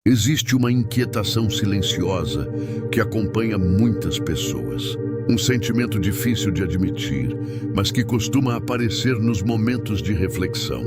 Existe uma inquietação silenciosa que acompanha muitas pessoas. Um sentimento difícil de admitir, mas que costuma aparecer nos momentos de reflexão.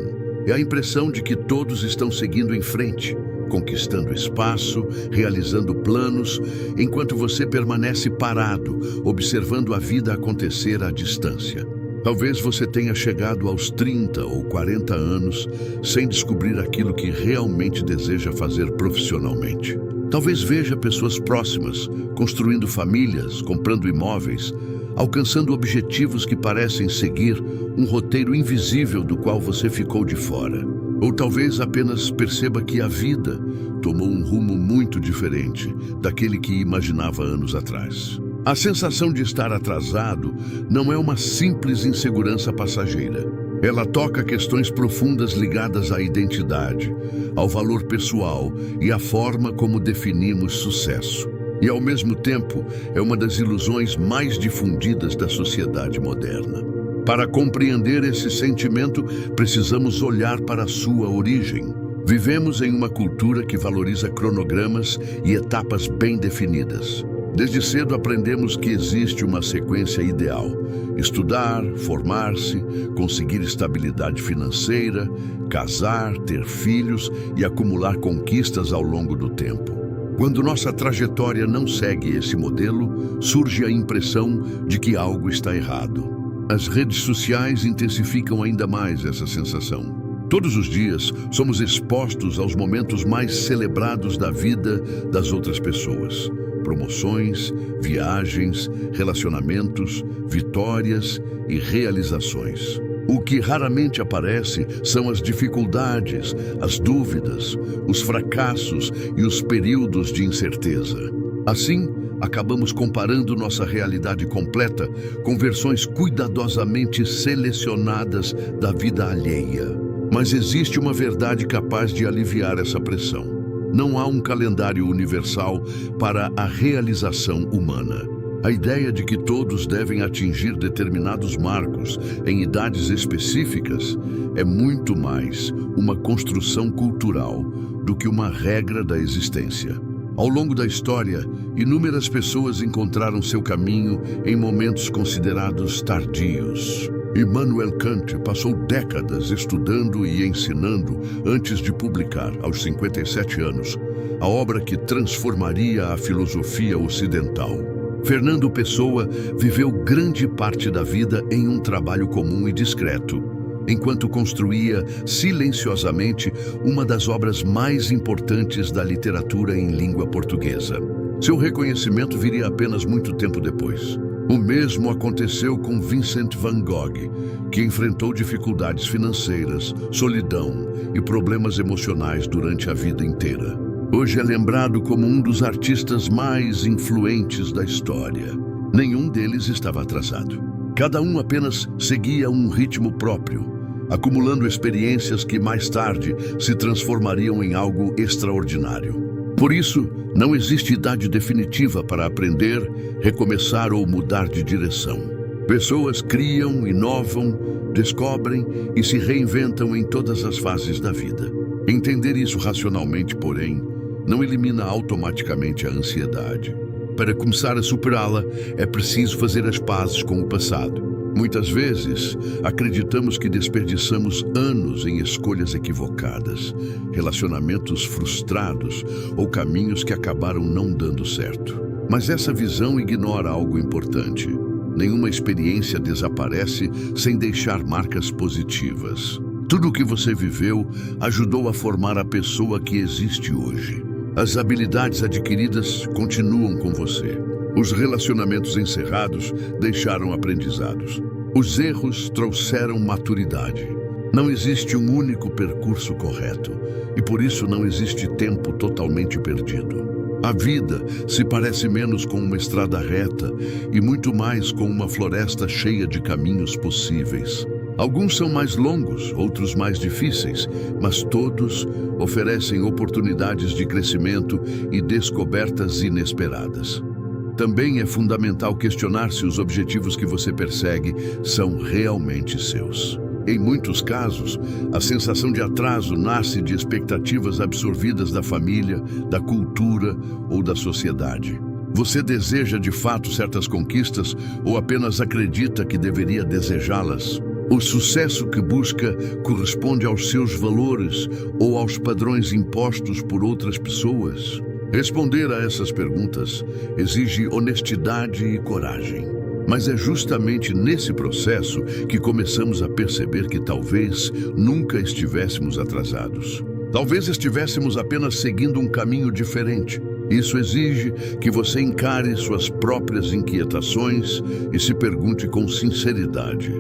É a impressão de que todos estão seguindo em frente, conquistando espaço, realizando planos, enquanto você permanece parado, observando a vida acontecer à distância. Talvez você tenha chegado aos 30 ou 40 anos sem descobrir aquilo que realmente deseja fazer profissionalmente. Talvez veja pessoas próximas, construindo famílias, comprando imóveis, alcançando objetivos que parecem seguir um roteiro invisível do qual você ficou de fora. Ou talvez apenas perceba que a vida tomou um rumo muito diferente daquele que imaginava anos atrás. A sensação de estar atrasado não é uma simples insegurança passageira. Ela toca questões profundas ligadas à identidade, ao valor pessoal e à forma como definimos sucesso. E, ao mesmo tempo, é uma das ilusões mais difundidas da sociedade moderna. Para compreender esse sentimento, precisamos olhar para a sua origem. Vivemos em uma cultura que valoriza cronogramas e etapas bem definidas. Desde cedo aprendemos que existe uma sequência ideal: estudar, formar-se, conseguir estabilidade financeira, casar, ter filhos e acumular conquistas ao longo do tempo. Quando nossa trajetória não segue esse modelo, surge a impressão de que algo está errado. As redes sociais intensificam ainda mais essa sensação. Todos os dias, somos expostos aos momentos mais celebrados da vida das outras pessoas. Promoções, viagens, relacionamentos, vitórias e realizações. O que raramente aparece são as dificuldades, as dúvidas, os fracassos e os períodos de incerteza. Assim, acabamos comparando nossa realidade completa com versões cuidadosamente selecionadas da vida alheia. Mas existe uma verdade capaz de aliviar essa pressão. Não há um calendário universal para a realização humana. A ideia de que todos devem atingir determinados marcos em idades específicas é muito mais uma construção cultural do que uma regra da existência. Ao longo da história, inúmeras pessoas encontraram seu caminho em momentos considerados tardios. Immanuel Kant passou décadas estudando e ensinando antes de publicar, aos 57 anos, a obra que transformaria a filosofia ocidental. Fernando Pessoa viveu grande parte da vida em um trabalho comum e discreto, enquanto construía silenciosamente uma das obras mais importantes da literatura em língua portuguesa. Seu reconhecimento viria apenas muito tempo depois. O mesmo aconteceu com Vincent van Gogh, que enfrentou dificuldades financeiras, solidão e problemas emocionais durante a vida inteira. Hoje é lembrado como um dos artistas mais influentes da história. Nenhum deles estava atrasado. Cada um apenas seguia um ritmo próprio, acumulando experiências que mais tarde se transformariam em algo extraordinário. Por isso, não existe idade definitiva para aprender, recomeçar ou mudar de direção. Pessoas criam, inovam, descobrem e se reinventam em todas as fases da vida. Entender isso racionalmente, porém, não elimina automaticamente a ansiedade. Para começar a superá-la, é preciso fazer as pazes com o passado. Muitas vezes, acreditamos que desperdiçamos anos em escolhas equivocadas, relacionamentos frustrados ou caminhos que acabaram não dando certo. Mas essa visão ignora algo importante. Nenhuma experiência desaparece sem deixar marcas positivas. Tudo o que você viveu ajudou a formar a pessoa que existe hoje. As habilidades adquiridas continuam com você. Os relacionamentos encerrados deixaram aprendizados. Os erros trouxeram maturidade. Não existe um único percurso correto, e por isso não existe tempo totalmente perdido. A vida se parece menos com uma estrada reta e muito mais com uma floresta cheia de caminhos possíveis. Alguns são mais longos, outros mais difíceis, mas todos oferecem oportunidades de crescimento e descobertas inesperadas. Também é fundamental questionar se os objetivos que você persegue são realmente seus. Em muitos casos, a sensação de atraso nasce de expectativas absorvidas da família, da cultura ou da sociedade. Você deseja de fato certas conquistas ou apenas acredita que deveria desejá-las? O sucesso que busca corresponde aos seus valores ou aos padrões impostos por outras pessoas? Responder a essas perguntas exige honestidade e coragem. Mas é justamente nesse processo que começamos a perceber que talvez nunca estivéssemos atrasados. Talvez estivéssemos apenas seguindo um caminho diferente. Isso exige que você encare suas próprias inquietações e se pergunte com sinceridade: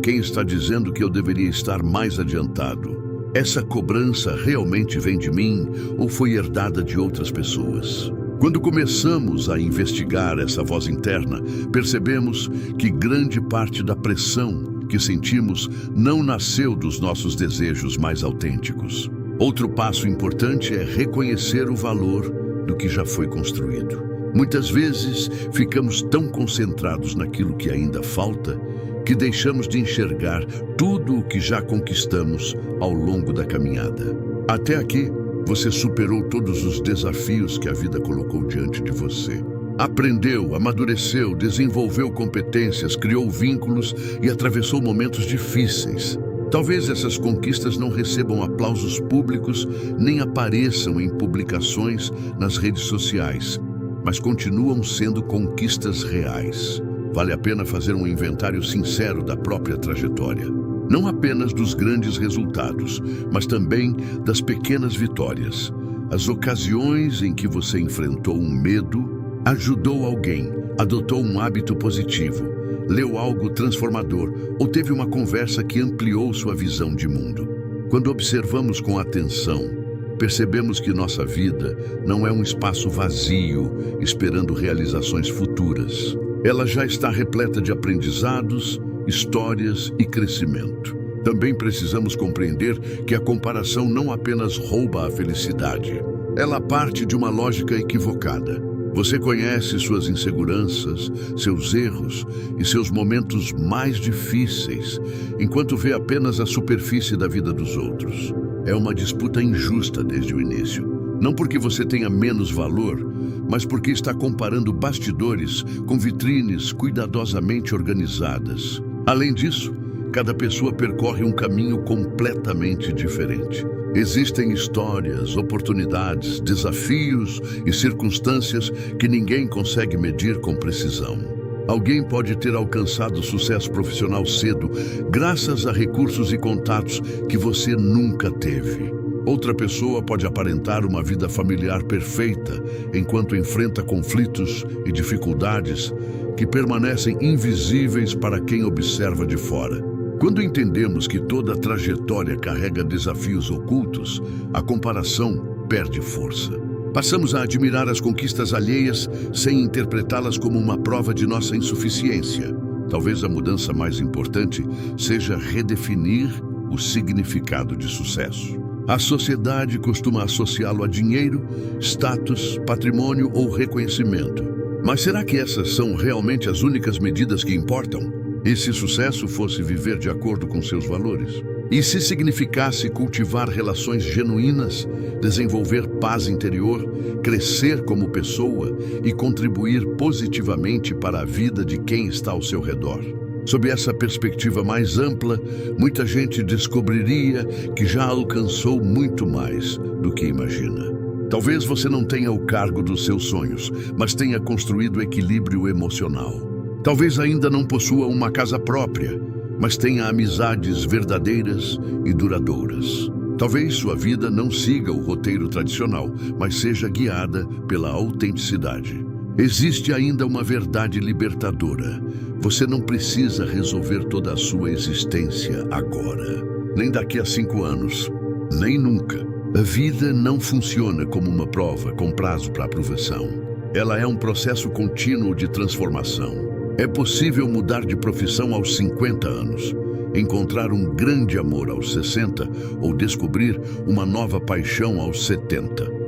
quem está dizendo que eu deveria estar mais adiantado? Essa cobrança realmente vem de mim ou foi herdada de outras pessoas? Quando começamos a investigar essa voz interna, percebemos que grande parte da pressão que sentimos não nasceu dos nossos desejos mais autênticos. Outro passo importante é reconhecer o valor do que já foi construído. Muitas vezes ficamos tão concentrados naquilo que ainda falta que deixamos de enxergar tudo o que já conquistamos ao longo da caminhada. Até aqui, você superou todos os desafios que a vida colocou diante de você. Aprendeu, amadureceu, desenvolveu competências, criou vínculos e atravessou momentos difíceis. Talvez essas conquistas não recebam aplausos públicos nem apareçam em publicações nas redes sociais, mas continuam sendo conquistas reais. Vale a pena fazer um inventário sincero da própria trajetória. Não apenas dos grandes resultados, mas também das pequenas vitórias. As ocasiões em que você enfrentou um medo, ajudou alguém, adotou um hábito positivo, leu algo transformador ou teve uma conversa que ampliou sua visão de mundo. Quando observamos com atenção, percebemos que nossa vida não é um espaço vazio esperando realizações futuras. Ela já está repleta de aprendizados, histórias e crescimento. Também precisamos compreender que a comparação não apenas rouba a felicidade, ela parte de uma lógica equivocada. Você conhece suas inseguranças, seus erros e seus momentos mais difíceis, enquanto vê apenas a superfície da vida dos outros. É uma disputa injusta desde o início. Não porque você tenha menos valor, mas porque está comparando bastidores com vitrines cuidadosamente organizadas. Além disso, cada pessoa percorre um caminho completamente diferente. Existem histórias, oportunidades, desafios e circunstâncias que ninguém consegue medir com precisão. Alguém pode ter alcançado sucesso profissional cedo, graças a recursos e contatos que você nunca teve. Outra pessoa pode aparentar uma vida familiar perfeita, enquanto enfrenta conflitos e dificuldades que permanecem invisíveis para quem observa de fora. Quando entendemos que toda trajetória carrega desafios ocultos, a comparação perde força. Passamos a admirar as conquistas alheias sem interpretá-las como uma prova de nossa insuficiência. Talvez a mudança mais importante seja redefinir o significado de sucesso. A sociedade costuma associá-lo a dinheiro, status, patrimônio ou reconhecimento. Mas será que essas são realmente as únicas medidas que importam? E se sucesso fosse viver de acordo com seus valores? E se significasse cultivar relações genuínas, desenvolver paz interior, crescer como pessoa e contribuir positivamente para a vida de quem está ao seu redor? Sob essa perspectiva mais ampla, muita gente descobriria que já alcançou muito mais do que imagina. Talvez você não tenha o cargo dos seus sonhos, mas tenha construído equilíbrio emocional. Talvez ainda não possua uma casa própria, mas tenha amizades verdadeiras e duradouras. Talvez sua vida não siga o roteiro tradicional, mas seja guiada pela autenticidade. Existe ainda uma verdade libertadora. Você não precisa resolver toda a sua existência agora, nem daqui a 5 anos, nem nunca. A vida não funciona como uma prova com prazo para aprovação. Ela é um processo contínuo de transformação. É possível mudar de profissão aos 50 anos, encontrar um grande amor aos 60 ou descobrir uma nova paixão aos 70.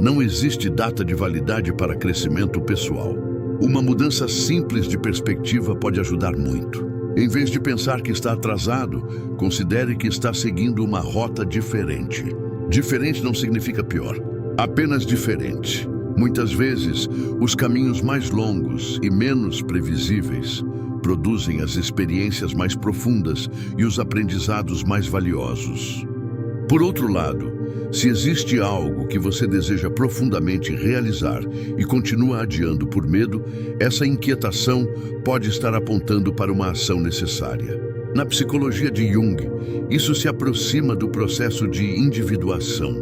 Não existe data de validade para crescimento pessoal. Uma mudança simples de perspectiva pode ajudar muito. Em vez de pensar que está atrasado, considere que está seguindo uma rota diferente. Diferente não significa pior, apenas diferente. Muitas vezes, os caminhos mais longos e menos previsíveis produzem as experiências mais profundas e os aprendizados mais valiosos. Por outro lado, se existe algo que você deseja profundamente realizar e continua adiando por medo, essa inquietação pode estar apontando para uma ação necessária. Na psicologia de Jung, isso se aproxima do processo de individuação,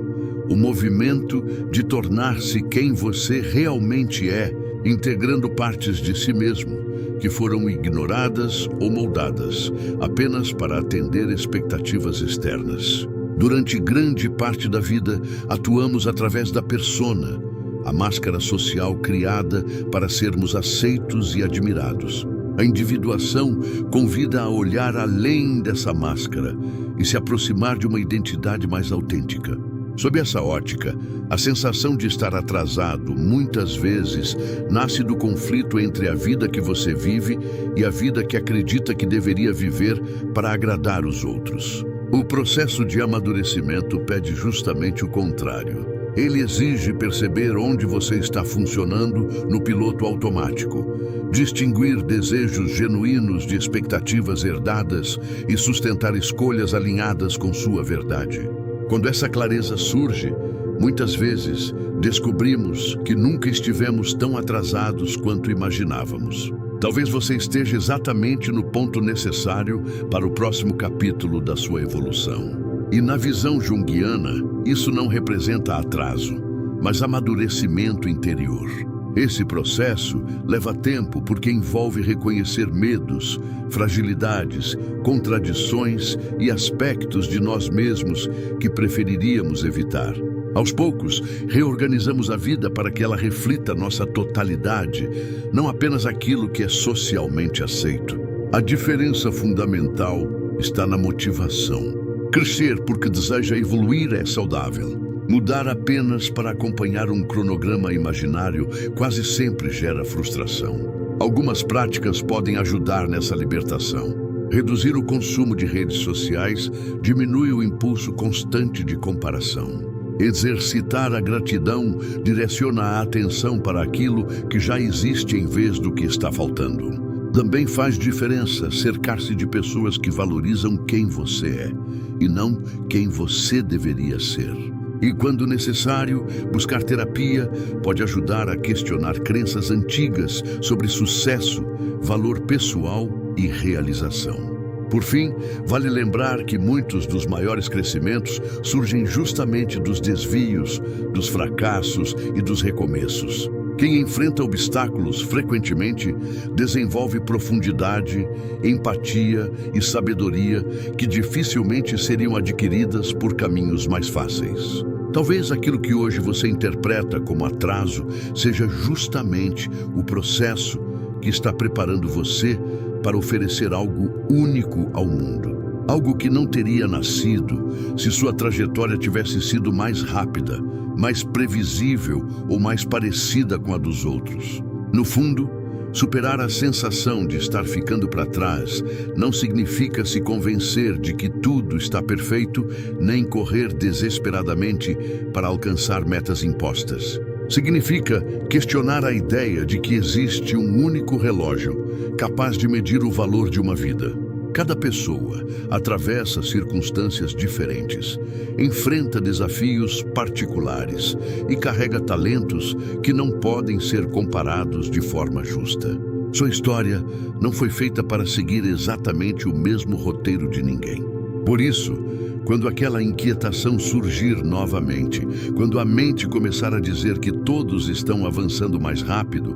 o movimento de tornar-se quem você realmente é, integrando partes de si mesmo que foram ignoradas ou moldadas apenas para atender expectativas externas. Durante grande parte da vida, atuamos através da persona, a máscara social criada para sermos aceitos e admirados. A individuação convida a olhar além dessa máscara e se aproximar de uma identidade mais autêntica. Sob essa ótica, a sensação de estar atrasado, muitas vezes, nasce do conflito entre a vida que você vive e a vida que acredita que deveria viver para agradar os outros. O processo de amadurecimento pede justamente o contrário. Ele exige perceber onde você está funcionando no piloto automático, distinguir desejos genuínos de expectativas herdadas e sustentar escolhas alinhadas com sua verdade. Quando essa clareza surge, muitas vezes descobrimos que nunca estivemos tão atrasados quanto imaginávamos. Talvez você esteja exatamente no ponto necessário para o próximo capítulo da sua evolução. E na visão junguiana, isso não representa atraso, mas amadurecimento interior. Esse processo leva tempo porque envolve reconhecer medos, fragilidades, contradições e aspectos de nós mesmos que preferiríamos evitar. Aos poucos, reorganizamos a vida para que ela reflita nossa totalidade, não apenas aquilo que é socialmente aceito. A diferença fundamental está na motivação. Crescer porque deseja evoluir é saudável. Mudar apenas para acompanhar um cronograma imaginário quase sempre gera frustração. Algumas práticas podem ajudar nessa libertação. Reduzir o consumo de redes sociais diminui o impulso constante de comparação. Exercitar a gratidão direciona a atenção para aquilo que já existe em vez do que está faltando. Também faz diferença cercar-se de pessoas que valorizam quem você é e não quem você deveria ser. E, quando necessário, buscar terapia pode ajudar a questionar crenças antigas sobre sucesso, valor pessoal e realização. Por fim, vale lembrar que muitos dos maiores crescimentos surgem justamente dos desvios, dos fracassos e dos recomeços. Quem enfrenta obstáculos frequentemente desenvolve profundidade, empatia e sabedoria que dificilmente seriam adquiridas por caminhos mais fáceis. Talvez aquilo que hoje você interpreta como atraso seja justamente o processo que está preparando você para oferecer algo único ao mundo. Algo que não teria nascido se sua trajetória tivesse sido mais rápida, mais previsível ou mais parecida com a dos outros. No fundo, superar a sensação de estar ficando para trás não significa se convencer de que tudo está perfeito, nem correr desesperadamente para alcançar metas impostas. Significa questionar a ideia de que existe um único relógio capaz de medir o valor de uma vida. Cada pessoa atravessa circunstâncias diferentes, enfrenta desafios particulares e carrega talentos que não podem ser comparados de forma justa. Sua história não foi feita para seguir exatamente o mesmo roteiro de ninguém. Por isso, quando aquela inquietação surgir novamente, quando a mente começar a dizer que todos estão avançando mais rápido,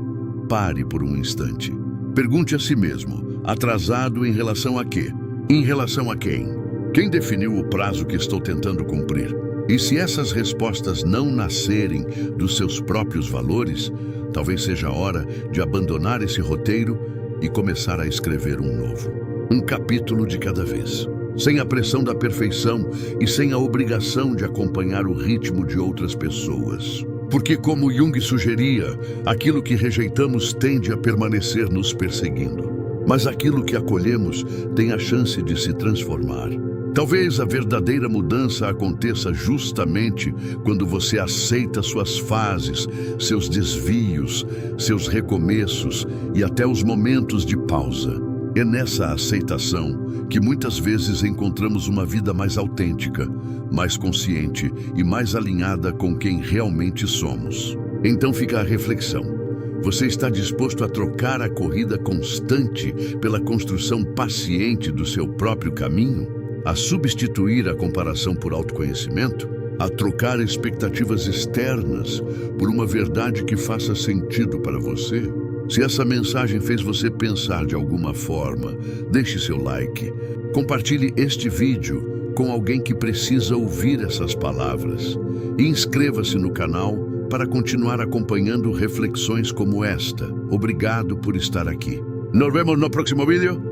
pare por um instante. Pergunte a si mesmo: atrasado em relação a quê? Em relação a quem? Quem definiu o prazo que estou tentando cumprir? E se essas respostas não nascerem dos seus próprios valores, talvez seja a hora de abandonar esse roteiro e começar a escrever um novo. Um capítulo de cada vez. Sem a pressão da perfeição e sem a obrigação de acompanhar o ritmo de outras pessoas. Porque, como Jung sugeria, aquilo que rejeitamos tende a permanecer nos perseguindo. mas aquilo que acolhemos tem a chance de se transformar. Talvez a verdadeira mudança aconteça justamente quando você aceita suas fases, seus desvios, seus recomeços e até os momentos de pausa. É nessa aceitação que muitas vezes encontramos uma vida mais autêntica, mais consciente e mais alinhada com quem realmente somos. Então fica a reflexão. Você está disposto a trocar a corrida constante pela construção paciente do seu próprio caminho? A substituir a comparação por autoconhecimento? A trocar expectativas externas por uma verdade que faça sentido para você? Se essa mensagem fez você pensar de alguma forma, deixe seu like. Compartilhe este vídeo com alguém que precisa ouvir essas palavras. E inscreva-se no canal para continuar acompanhando reflexões como esta. Obrigado por estar aqui. Nos vemos no próximo vídeo.